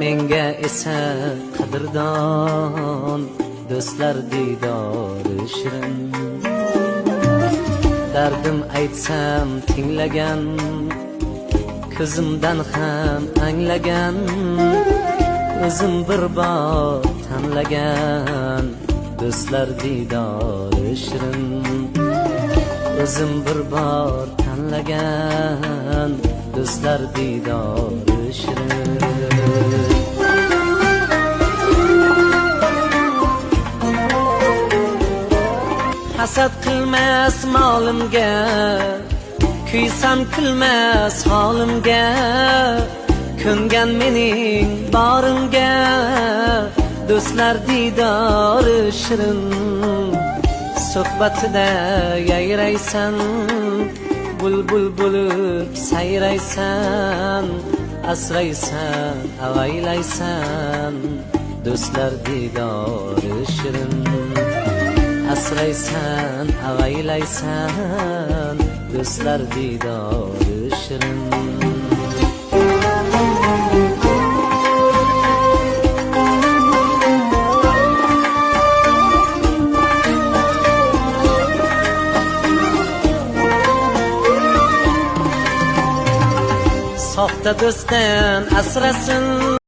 menga esa qadrdon do'stlar diydori shirin. Dardim aytsam tinglagan, ko'zimdan ham anglagan, o'zim bir bor tanlagan do'stlar diydori shirin. O'zim bir bor tanlagan do'stlar diydori shirin. Hasad qilmas molimga, kuysam kulmas holimga, ko'ngan mening borimga do'stlar diydori shirin. Suhbatida yayraysan, bulbul bo'lib sayraysan, asraysan, avaylaysan do'stlar diydori shirin. Asraysan, avaylaysan do'stlar diydori shirin. Soxta do'stdan asrasin.